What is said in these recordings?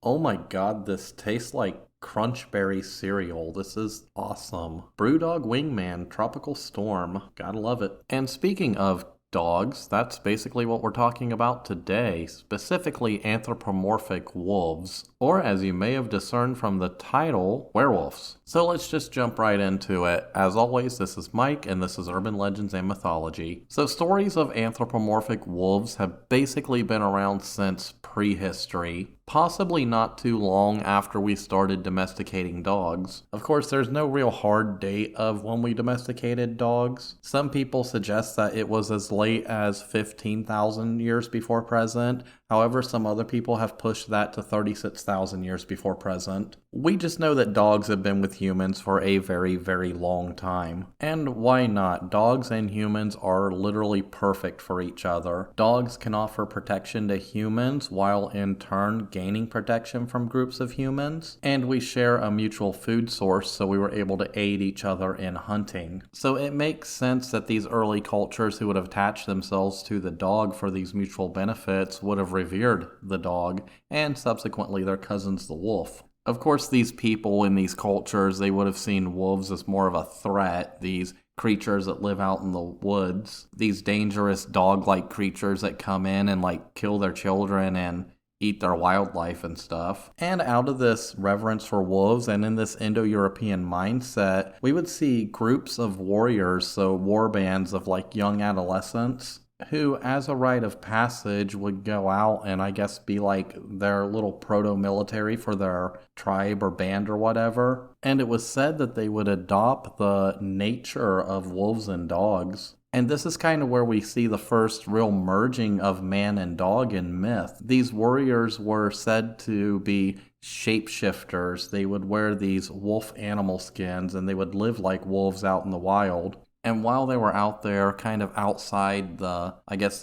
Oh my god, this tastes like Crunchberry cereal. This is awesome. Brewdog Wingman, Tropical Storm. Gotta love it. And speaking of dogs, that's basically what we're talking about today, specifically anthropomorphic wolves, or as you may have discerned from the title, werewolves. So let's just jump right into it. As always, this is Mike, and this is Urban Legends and Mythology. So stories of anthropomorphic wolves have basically been around since prehistory, possibly not too long after we started domesticating dogs. Of course, there's no real hard date of when we domesticated dogs. Some people suggest that it was as late as 15,000 years before present. However, some other people have pushed that to 36,000 years before present. We just know that dogs have been with humans for a very, very long time. And why not? Dogs and humans are literally perfect for each other. Dogs can offer protection to humans while in turn gaining protection from groups of humans. And we share a mutual food source, so we were able to aid each other in hunting. So it makes sense that these early cultures who would have attached themselves to the dog for these mutual benefits would have revered the dog, and subsequently their cousins the wolf. Of course, these people in these cultures, they would have seen wolves as more of a threat, these creatures that live out in the woods, these dangerous dog-like creatures that come in and kill their children and eat their wildlife and stuff. And out of this reverence for wolves and in this Indo-European mindset, we would see groups of warriors, so war bands of young adolescents, who, as a rite of passage, would go out and I guess be their little proto-military for their tribe or band or whatever. And it was said that they would adopt the nature of wolves and dogs. And this is kind of where we see the first real merging of man and dog in myth. These warriors were said to be shapeshifters. They would wear these wolf animal skins and they would live like wolves out in the wild. And while they were out there, kind of outside the,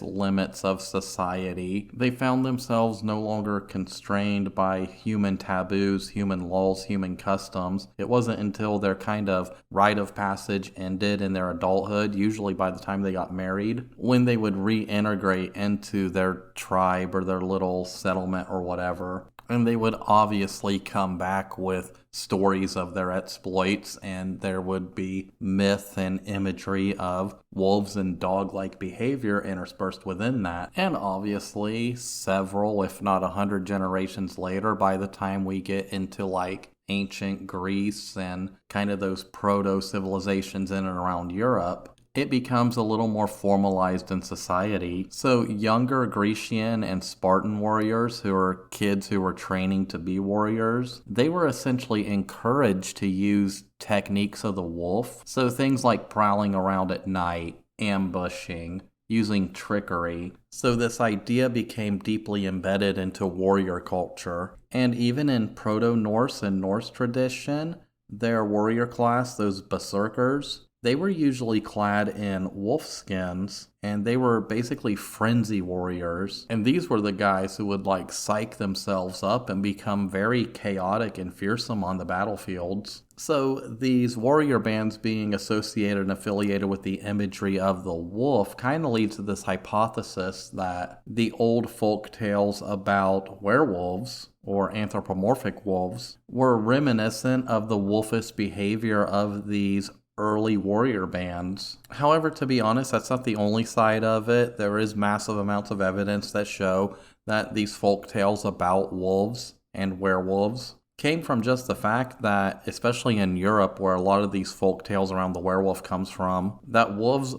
limits of society, they found themselves no longer constrained by human taboos, human laws, human customs. It wasn't until their kind of rite of passage ended in their adulthood, usually by the time they got married, when they would reintegrate into their tribe or their little settlement or whatever. And they would obviously come back with stories of their exploits, and there would be myth and imagery of wolves and dog-like behavior interspersed within that. And obviously, several, if not 100 generations later, by the time we get into ancient Greece and kind of those proto-civilizations in and around Europe, it becomes a little more formalized in society. So younger Grecian and Spartan warriors, who are kids who were training to be warriors, they were essentially encouraged to use techniques of the wolf. So things like prowling around at night, ambushing, using trickery. So this idea became deeply embedded into warrior culture. And even in Proto-Norse and Norse tradition, their warrior class, those berserkers, they were usually clad in wolf skins, and they were basically frenzy warriors. And these were the guys who would psych themselves up and become very chaotic and fearsome on the battlefields. So these warrior bands being associated and affiliated with the imagery of the wolf kind of leads to this hypothesis that the old folk tales about werewolves, or anthropomorphic wolves, were reminiscent of the wolfish behavior of these early warrior bands. However, to be honest, that's not the only side of it. There is massive amounts of evidence that show that these folk tales about wolves and werewolves came from just the fact that, especially in Europe, where a lot of these folk tales around the werewolf comes from, that wolves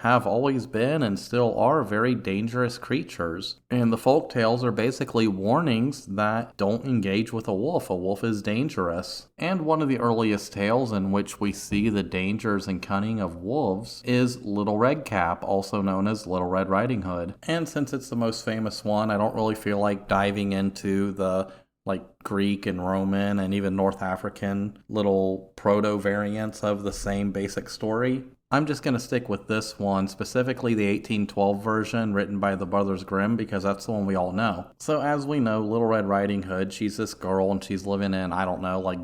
have always been, and still are very dangerous creatures. And the folk tales are basically warnings that don't engage with a wolf. A wolf is dangerous. And one of the earliest tales in which we see the dangers and cunning of wolves is Little Red Cap, also known as Little Red Riding Hood. And since it's the most famous one, I don't really feel like diving into the Greek and Roman and even North African little proto-variants of the same basic story. I'm just going to stick with this one, specifically the 1812 version written by the Brothers Grimm, because that's the one we all know. So as we know, Little Red Riding Hood, she's this girl and she's living in,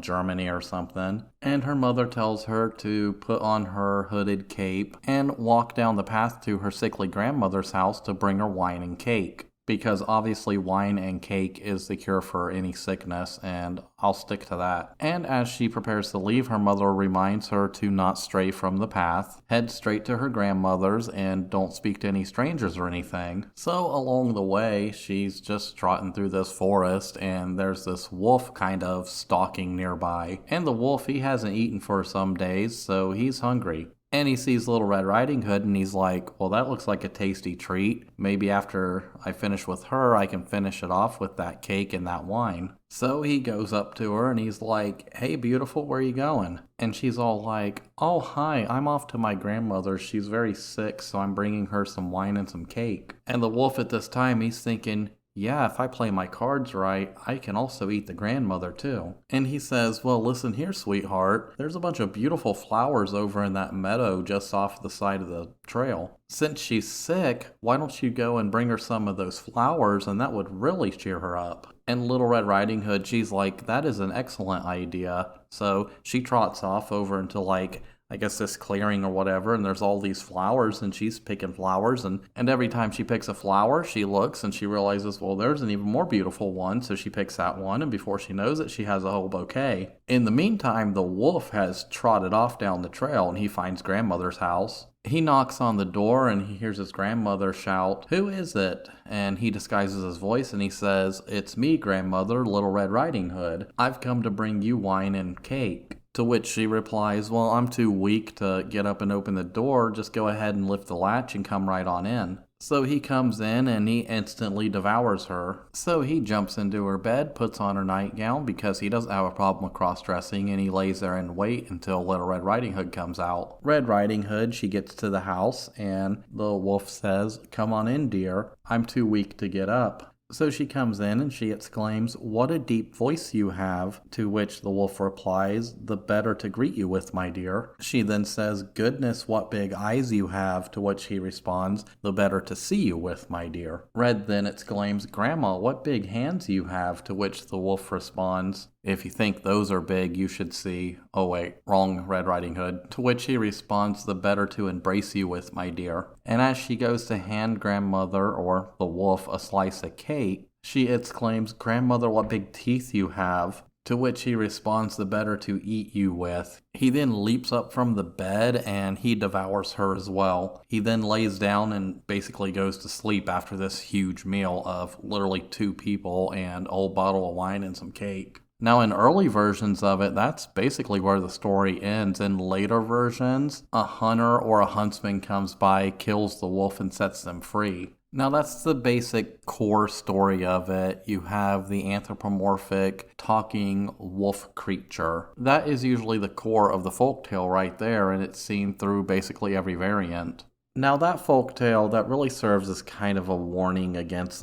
Germany or something. And her mother tells her to put on her hooded cape and walk down the path to her sickly grandmother's house to bring her wine and cake. because obviously wine and cake is the cure for any sickness, and I'll stick to that. And as she prepares to leave, her mother reminds her to not stray from the path, head straight to her grandmother's, and don't speak to any strangers or anything. So along the way, she's just trotting through this forest, and there's this wolf kind of stalking nearby. And the wolf, he hasn't eaten for some days, so he's hungry. And he sees Little Red Riding Hood and he's like, well, that looks like a tasty treat. Maybe after I finish with her, I can finish it off with that cake and that wine. So he goes up to her and he's like, hey, beautiful, where are you going? And she's all like, oh, hi, I'm off to my grandmother's. She's very sick, so I'm bringing her some wine and some cake. And the wolf at this time, he's thinking, yeah, if I play my cards right, I can also eat the grandmother too. And he says, well, listen here, sweetheart. There's a bunch of beautiful flowers over in that meadow just off the side of the trail. Since she's sick, why don't you go and bring her some of those flowers, and that would really cheer her up. And Little Red Riding Hood, she's like, that is an excellent idea. So she trots off over into I guess this clearing or whatever, and there's all these flowers, and she's picking flowers, and every time she picks a flower, she looks and she realizes, well, there's an even more beautiful one, so she picks that one, and before she knows it, she has a whole bouquet. In the meantime, the wolf has trotted off down the trail, and he finds grandmother's house. He knocks on the door, and he hears his grandmother shout, who is it? And he disguises his voice, and he says, it's me, grandmother, Little Red Riding Hood. I've come to bring you wine and cake. To which she replies, well, I'm too weak to get up and open the door. Just go ahead and lift the latch and come right on in. So he comes in and he instantly devours her. So he jumps into her bed, puts on her nightgown because he doesn't have a problem with cross-dressing, and he lays there and waits until Little Red Riding Hood comes out. Red Riding Hood, she gets to the house and the wolf says, come on in, dear. I'm too weak to get up. So she comes in and she exclaims, what a deep voice you have, to which the wolf replies, the better to greet you with, my dear. She then says, goodness, what big eyes you have, to which he responds, the better to see you with, my dear. Red then exclaims, Grandma, what big hands you have, to which the wolf responds, if you think those are big, you should see... Oh wait, wrong, Red Riding Hood. To which he responds, the better to embrace you with, my dear. And as she goes to hand grandmother, or the wolf, a slice of cake, she exclaims, Grandmother, what big teeth you have. To which he responds, the better to eat you with. He then leaps up from the bed and he devours her as well. He then lays down and basically goes to sleep after this huge meal of literally 2 people and a whole bottle of wine and some cake. Now, in early versions of it, that's basically where the story ends. In later versions, a hunter or a huntsman comes by, kills the wolf, and sets them free. Now, that's the basic core story of it. You have the anthropomorphic talking wolf creature. That is usually the core of the folktale right there, and it's seen through basically every variant. Now, that folktale, that really serves as kind of a warning against,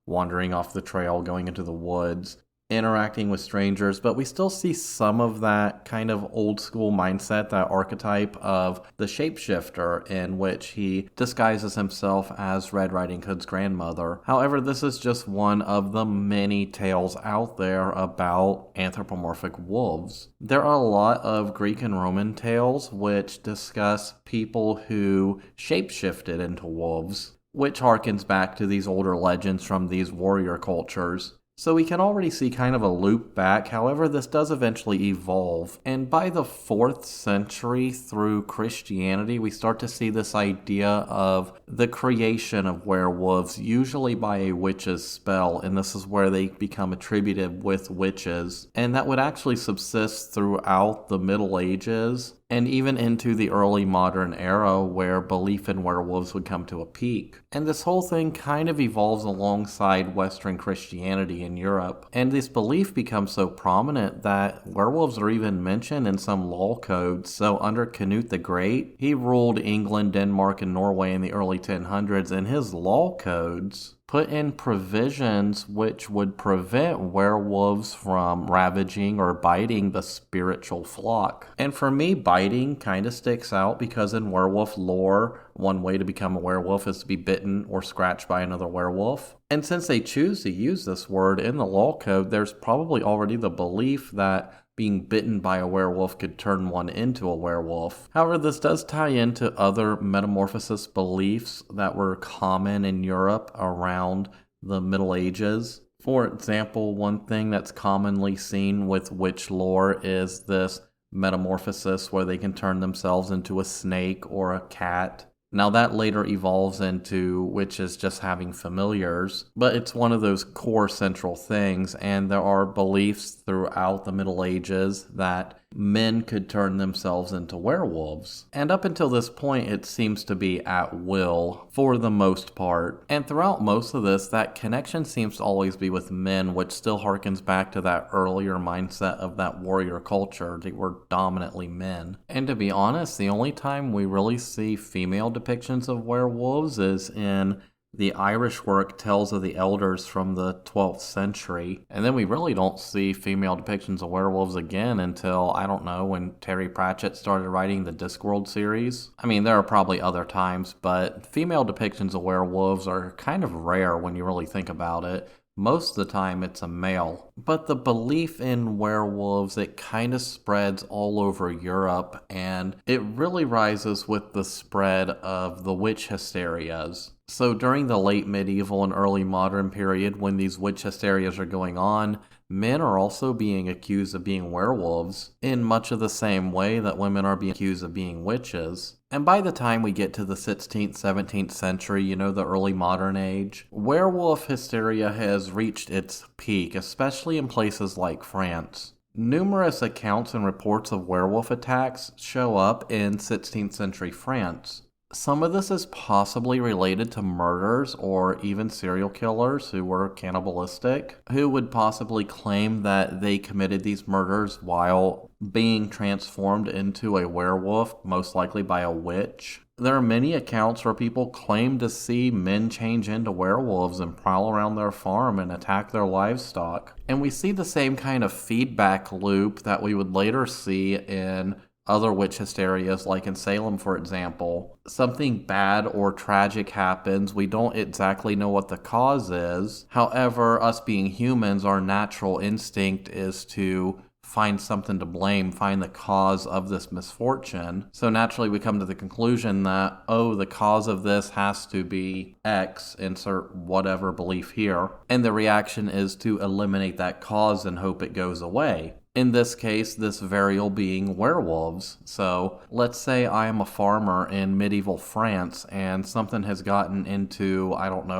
wandering off the trail, going into the woods, interacting with strangers, but we still see some of that kind of old school mindset, that archetype of the shapeshifter, in which he disguises himself as Red Riding Hood's grandmother. However, this is just one of the many tales out there about anthropomorphic wolves. There are a lot of Greek and Roman tales which discuss people who shapeshifted into wolves, which harkens back to these older legends from these warrior cultures. So we can already see kind of a loop back. However, this does eventually evolve. And by the 4th century through Christianity, we start to see this idea of the creation of werewolves, usually by a witch's spell. And this is where they become attributed with witches. And that would actually subsist throughout the Middle Ages and even into the early modern era, where belief in werewolves would come to a peak. And this whole thing kind of evolves alongside Western Christianity in Europe. And this belief becomes so prominent that werewolves are even mentioned in some law codes. So under Canute the Great, he ruled England, Denmark, and Norway in the early 1000s, and his law codes put in provisions which would prevent werewolves from ravaging or biting the spiritual flock. And for me, biting kind of sticks out because in werewolf lore, one way to become a werewolf is to be bitten or scratched by another werewolf. And since they choose to use this word in the law code, there's probably already the belief that being bitten by a werewolf could turn one into a werewolf. However, this does tie into other metamorphosis beliefs that were common in Europe around the Middle Ages. For example, one thing that's commonly seen with witch lore is this metamorphosis where they can turn themselves into a snake or a cat. Now, that later evolves into witches just having familiars, but it's one of those core central things, and there are beliefs throughout the Middle Ages that men could turn themselves into werewolves. And up until this point, it seems to be at will for the most part. And throughout most of this, that connection seems to always be with men, which still harkens back to that earlier mindset of that warrior culture. They were dominantly men. And to be honest, the only time we really see female depictions of werewolves is in the Irish work Tales of the Elders from the 12th century. And then we really don't see female depictions of werewolves again until, I don't know, when Terry Pratchett started writing the Discworld series. I mean, there are probably other times, but female depictions of werewolves are kind of rare when you really think about it. Most of the time it's a male. But the belief in werewolves, it kind of spreads all over Europe, and it really rises with the spread of the witch hysterias. So during the late medieval and early modern period, when these witch hysterias are going on, men are also being accused of being werewolves in much of the same way that women are being accused of being witches. And by the time we get to the 16th, 17th century, the early modern age, werewolf hysteria has reached its peak, especially in places like France. Numerous accounts and reports of werewolf attacks show up in 16th century France. Some of this is possibly related to murders or even serial killers who were cannibalistic, who would possibly claim that they committed these murders while being transformed into a werewolf, most likely by a witch. There are many accounts where people claim to see men change into werewolves and prowl around their farm and attack their livestock. And we see the same kind of feedback loop that we would later see in other witch hysterias, like in Salem, for example. Something bad or tragic happens. We don't exactly know what the cause is. However, us being humans, our natural instinct is to find something to blame, find the cause of this misfortune. So naturally we come to the conclusion that, the cause of this has to be X, insert whatever belief here. And the reaction is to eliminate that cause and hope it goes away. In this case, this variable being werewolves. So let's say I am a farmer in medieval France and something has gotten into,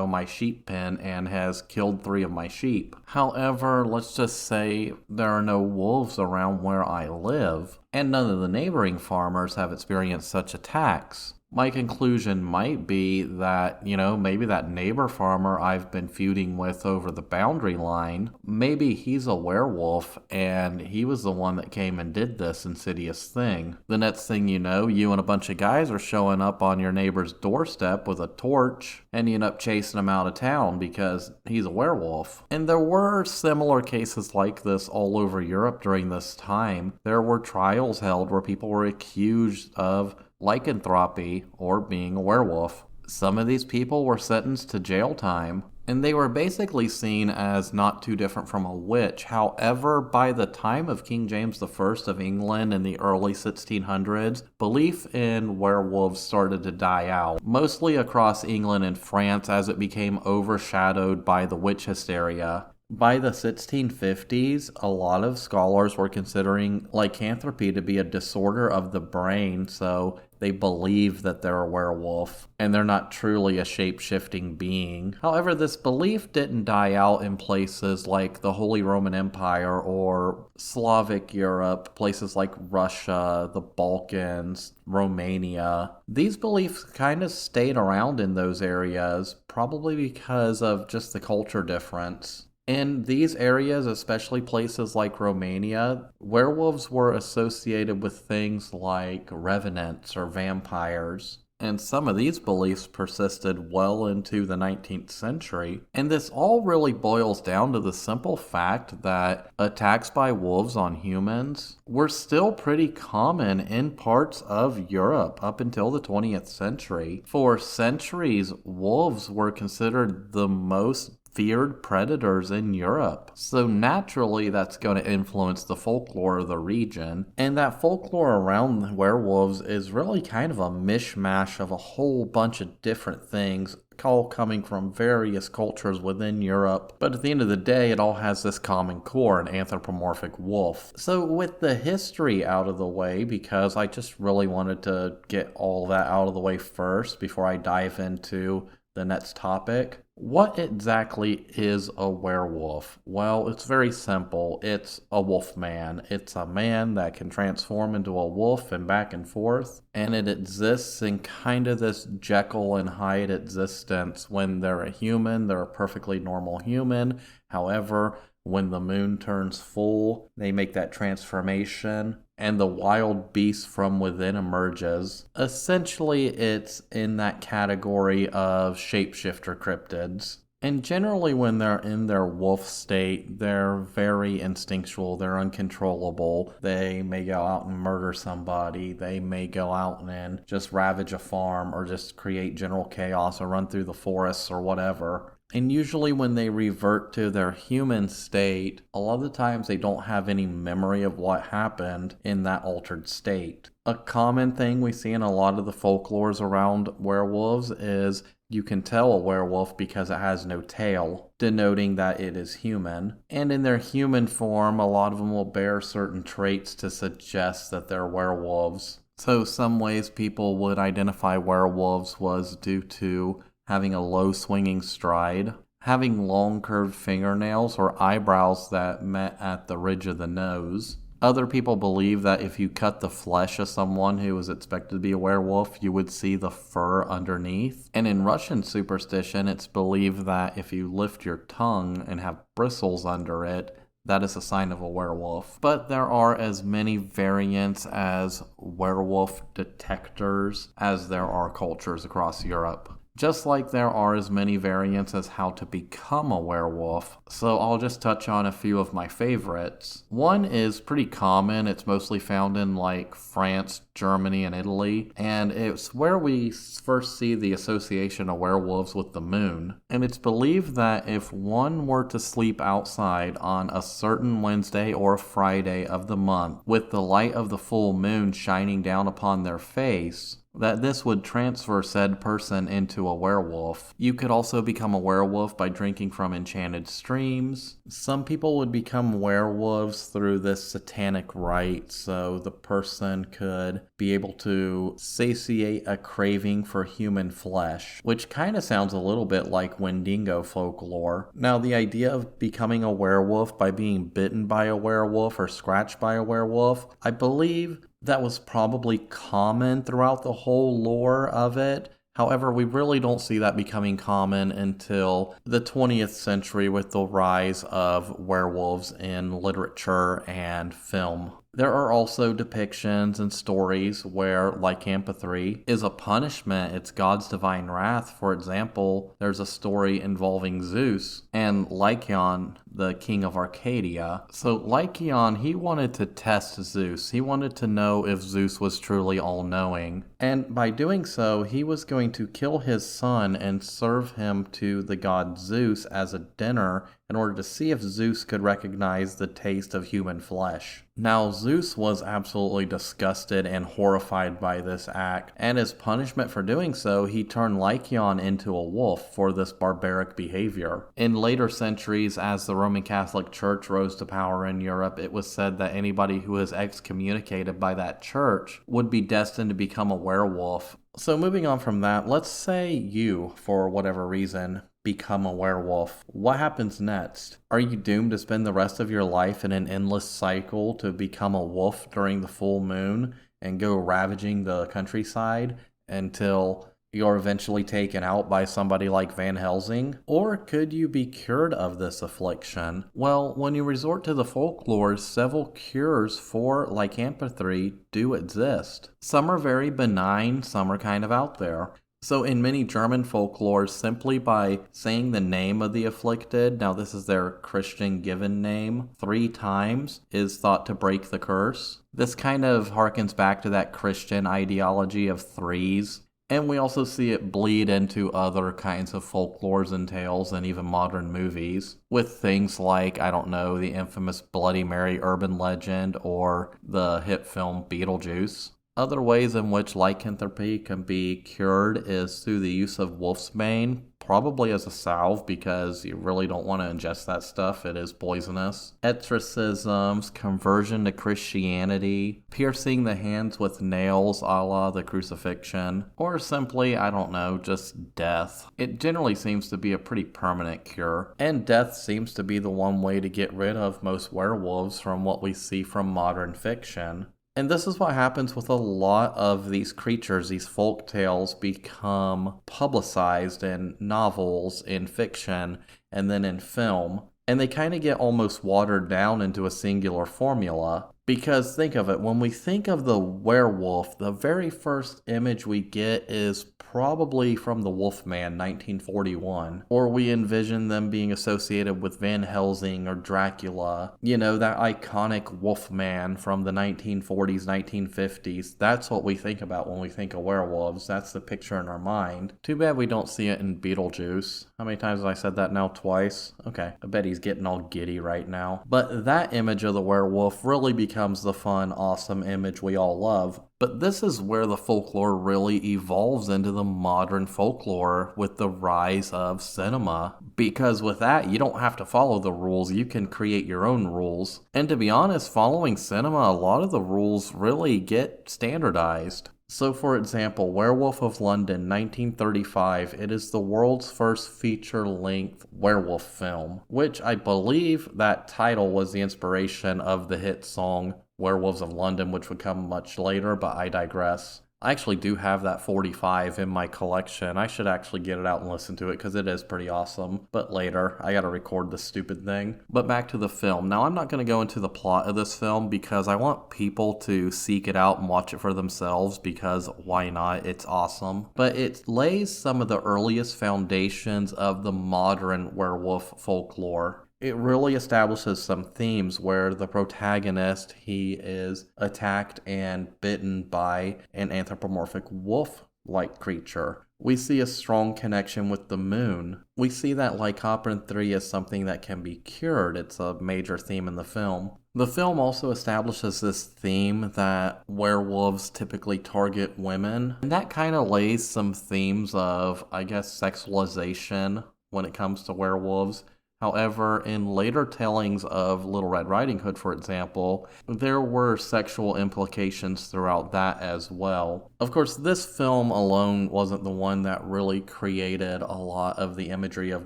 my sheep pen and has killed 3 of my sheep. However, let's just say there are no wolves around where I live, and none of the neighboring farmers have experienced such attacks. My conclusion might be that, maybe that neighbor farmer I've been feuding with over the boundary line, maybe he's a werewolf and he was the one that came and did this insidious thing. The next thing you know, you and a bunch of guys are showing up on your neighbor's doorstep with a torch and you end up chasing him out of town because he's a werewolf. And there were similar cases like this all over Europe during this time. There were trials held where people were accused of lycanthropy or being a werewolf. Some of these people were sentenced to jail time, and they were basically seen as not too different from a witch. However, by the time of King James I of England in the early 1600s, belief in werewolves started to die out, mostly across England and France as it became overshadowed by the witch hysteria. By the 1650s, a lot of scholars were considering lycanthropy to be a disorder of the brain, so they believe that they're a werewolf, and they're not truly a shape-shifting being. However, this belief didn't die out in places like the Holy Roman Empire or Slavic Europe, places like Russia, the Balkans, Romania. These beliefs kind of stayed around in those areas, probably because of just the culture difference. In these areas, especially places like Romania, werewolves were associated with things like revenants or vampires. And some of these beliefs persisted well into the 19th century. And this all really boils down to the simple fact that attacks by wolves on humans were still pretty common in parts of Europe up until the 20th century. For centuries, wolves were considered the most feared predators in Europe. So naturally that's going to influence the folklore of the region. And that folklore around werewolves is really kind of a mishmash of a whole bunch of different things all coming from various cultures within Europe, but at the end of the day, it all has this common core, an anthropomorphic wolf. So with the history out of the way, because I just really wanted to get all that out of the way first before I dive into the next topic. What exactly is a werewolf? Well, it's very simple. It's a wolf man. It's a man that can transform into a wolf and back and forth, and it exists in kind of this Jekyll and Hyde existence. When they're a human, they're a perfectly normal human. However, when the moon turns full, they make that transformation, and the wild beast from within emerges. Essentially, it's in that category of shapeshifter cryptids. And generally, when they're in their wolf state, they're very instinctual, they're uncontrollable. They may go out and murder somebody, they may go out and just ravage a farm, or just create general chaos, or run through the forests, or whatever. And usually when they revert to their human state, a lot of the times they don't have any memory of what happened in that altered state. A common thing we see in a lot of the folklores around werewolves is you can tell a werewolf because it has no tail, denoting that it is human. And in their human form, a lot of them will bear certain traits to suggest that they're werewolves. So some ways people would identify werewolves was due to having a low swinging stride, having long curved fingernails or eyebrows that met at the ridge of the nose. Other people believe that if you cut the flesh of someone who was expected to be a werewolf, you would see the fur underneath. And in Russian superstition, it's believed that if you lift your tongue and have bristles under it, that is a sign of a werewolf. But there are as many variants as werewolf detectors as there are cultures across Europe. Just like there are as many variants as how to become a werewolf, so I'll just touch on a few of my favorites. One is pretty common, it's mostly found in like France, Germany, and Italy, and it's where we first see the association of werewolves with the moon. And it's believed that if one were to sleep outside on a certain Wednesday or Friday of the month with the light of the full moon shining down upon their face, that this would transfer said person into a werewolf. You could also become a werewolf by drinking from enchanted streams. Some people would become werewolves through this satanic rite, so the person could be able to satiate a craving for human flesh, which kind of sounds a little bit like Wendigo folklore. Now, the idea of becoming a werewolf by being bitten by a werewolf or scratched by a werewolf, I believe that was probably common throughout the whole lore of it. However, we really don't see that becoming common until the 20th century with the rise of werewolves in literature and film. There are also depictions and stories where lycanthropy is a punishment. It's God's divine wrath. For example, there's a story involving Zeus and Lycaon, the king of Arcadia. So Lycaon, he wanted to test Zeus. He wanted to know if Zeus was truly all-knowing. And by doing so, he was going to kill his son and serve him to the god Zeus as a dinner in order to see if Zeus could recognize the taste of human flesh. Now, Zeus was absolutely disgusted and horrified by this act, and as punishment for doing so, he turned Lycaon into a wolf for this barbaric behavior. In later centuries, as the Roman Catholic Church rose to power in Europe, it was said that anybody who was excommunicated by that church would be destined to become a werewolf. So moving on from that, let's say you, for whatever reason, become a werewolf. What happens next? Are you doomed to spend the rest of your life in an endless cycle to become a wolf during the full moon and go ravaging the countryside until you're eventually taken out by somebody like Van Helsing? Or could you be cured of this affliction? Well, when you resort to the folklore, several cures for lycanthropy do exist. Some are very benign, some are kind of out there. So in many German folklore, simply by saying the name of the afflicted, now this is their Christian given name, 3 times is thought to break the curse. This kind of harkens back to that Christian ideology of threes. And we also see it bleed into other kinds of folklores and tales and even modern movies with things like, I don't know, the infamous Bloody Mary urban legend or the hit film Beetlejuice. Other ways in which lycanthropy can be cured is through the use of wolfsbane, probably as a salve because you really don't want to ingest that stuff. It is poisonous. Exorcisms, conversion to Christianity, piercing the hands with nails a la the crucifixion, or simply, I don't know, just death. It generally seems to be a pretty permanent cure, and death seems to be the one way to get rid of most werewolves from what we see from modern fiction. And this is what happens with a lot of these creatures. These folk tales become publicized in novels, in fiction, and then in film. And they kind of get almost watered down into a singular formula. Because think of it, when we think of the werewolf, the very first image we get is probably from the Wolfman, 1941. Or we envision them being associated with Van Helsing or Dracula. You know, that iconic Wolfman from the 1940s, 1950s. That's what we think about when we think of werewolves. That's the picture in our mind. Too bad we don't see it in Beetlejuice. How many times have I said that now? Twice? Okay, I bet he's getting all giddy right now. But that image of the werewolf really becomes the fun, awesome image we all love. But this is where the folklore really evolves into the modern folklore with the rise of cinema. Because with that, you don't have to follow the rules, you can create your own rules. And to be honest, following cinema, a lot of the rules really get standardized. So for example, Werewolf of London, 1935, it is the world's first feature-length werewolf film, which I believe that title was the inspiration of the hit song Werewolves of London, which would come much later, but I digress. I actually do have that 45 in my collection. I should actually get it out and listen to it because it is pretty awesome. But later, I gotta record this stupid thing. But back to the film. Now, I'm not gonna go into the plot of this film because I want people to seek it out and watch it for themselves because why not? It's awesome. But it lays some of the earliest foundations of the modern werewolf folklore. It really establishes some themes where the protagonist, he is attacked and bitten by an anthropomorphic wolf-like creature. We see a strong connection with the moon. We see that lycanthropy is something that can be cured. It's a major theme in the film. The film also establishes this theme that werewolves typically target women. And that kind of lays some themes of, I guess, sexualization when it comes to werewolves. However, in later tellings of Little Red Riding Hood, for example, there were sexual implications throughout that as well. Of course, this film alone wasn't the one that really created a lot of the imagery of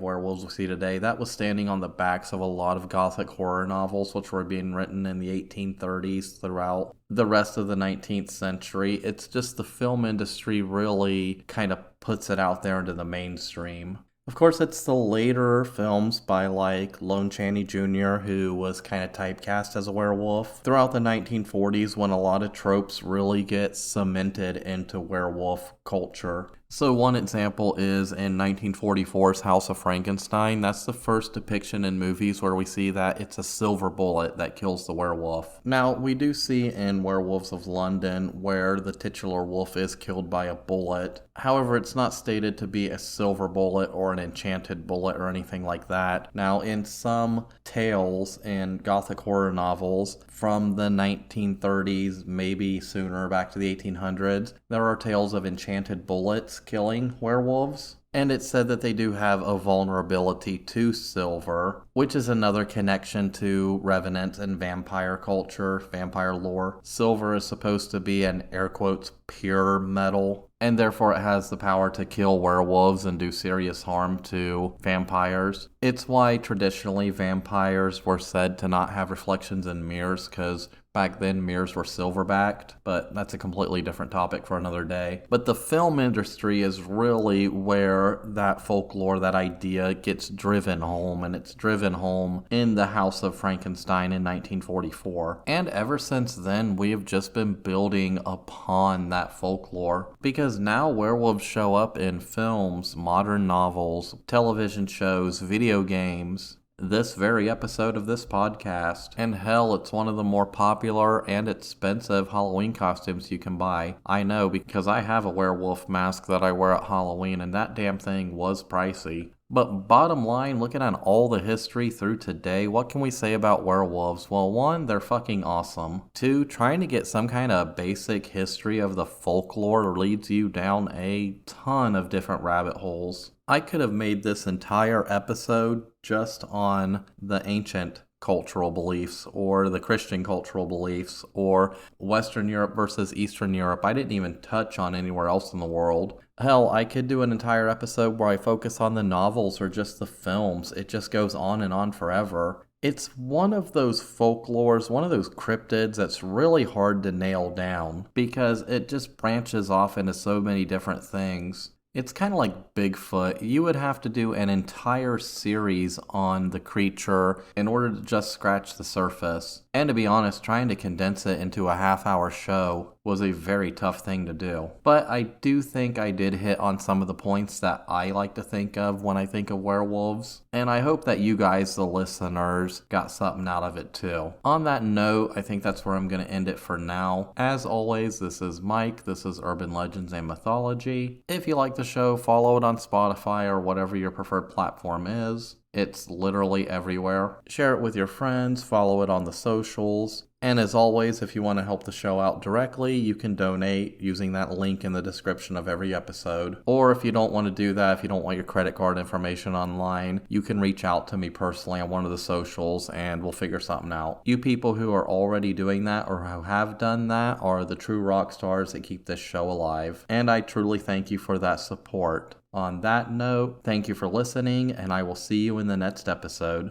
werewolves we see today. That was standing on the backs of a lot of gothic horror novels, which were being written in the 1830s throughout the rest of the 19th century. It's just the film industry really kind of puts it out there into the mainstream. Of course, it's the later films by like Lon Chaney Jr., who was kind of typecast as a werewolf, throughout the 1940s when a lot of tropes really get cemented into werewolf culture. So one example is in 1944's House of Frankenstein. That's the first depiction in movies where we see that it's a silver bullet that kills the werewolf. Now, we do see in Werewolves of London where the titular wolf is killed by a bullet. However, it's not stated to be a silver bullet or an enchanted bullet or anything like that. Now, in some tales in gothic horror novels from the 1930s, maybe sooner, back to the 1800s, there are tales of enchanted bullets killing werewolves. And it's said that they do have a vulnerability to silver, which is another connection to Revenant and vampire culture, vampire lore. Silver is supposed to be an air quotes pure metal, and therefore it has the power to kill werewolves and do serious harm to vampires. It's why traditionally vampires were said to not have reflections in mirrors, because back then mirrors were silver-backed, but that's a completely different topic for another day. But the film industry is really where that folklore, that idea gets driven home, and it's driven home in The House of Frankenstein in 1944. And ever since then, we have just been building upon that folklore, because now werewolves show up in films, modern novels, television shows, video games, this very episode of this podcast. And hell, it's one of the more popular and expensive Halloween costumes you can buy. I know, because I have a werewolf mask that I wear at Halloween, and that damn thing was pricey. But bottom line, looking at all the history through today, what can we say about werewolves? Well, one, they're fucking awesome. Two, trying to get some kind of basic history of the folklore leads you down a ton of different rabbit holes. I could have made this entire episode just on the ancient cultural beliefs or the Christian cultural beliefs or Western Europe versus Eastern Europe. I didn't even touch on anywhere else in the world. Hell, I could do an entire episode where I focus on the novels or just the films. It just goes on and on forever. It's one of those folklores, one of those cryptids that's really hard to nail down because it just branches off into so many different things. It's kind of like Bigfoot. You would have to do an entire series on the creature in order to just scratch the surface. And to be honest, trying to condense it into a half-hour show was a very tough thing to do. But I do think I did hit on some of the points that I like to think of when I think of werewolves. And I hope that you guys, the listeners, got something out of it too. On that note, I think that's where I'm going to end it for now. As always, this is Mike. This is Urban Legends and Mythology. If you like the show, follow it on Spotify or whatever your preferred platform is. It's literally everywhere. Share it with your friends, follow it on the socials. And as always, if you want to help the show out directly, you can donate using that link in the description of every episode. Or if you don't want to do that, if you don't want your credit card information online, you can reach out to me personally on one of the socials and we'll figure something out. You people who are already doing that or who have done that are the true rock stars that keep this show alive. And I truly thank you for that support. On that note, thank you for listening, and I will see you in the next episode.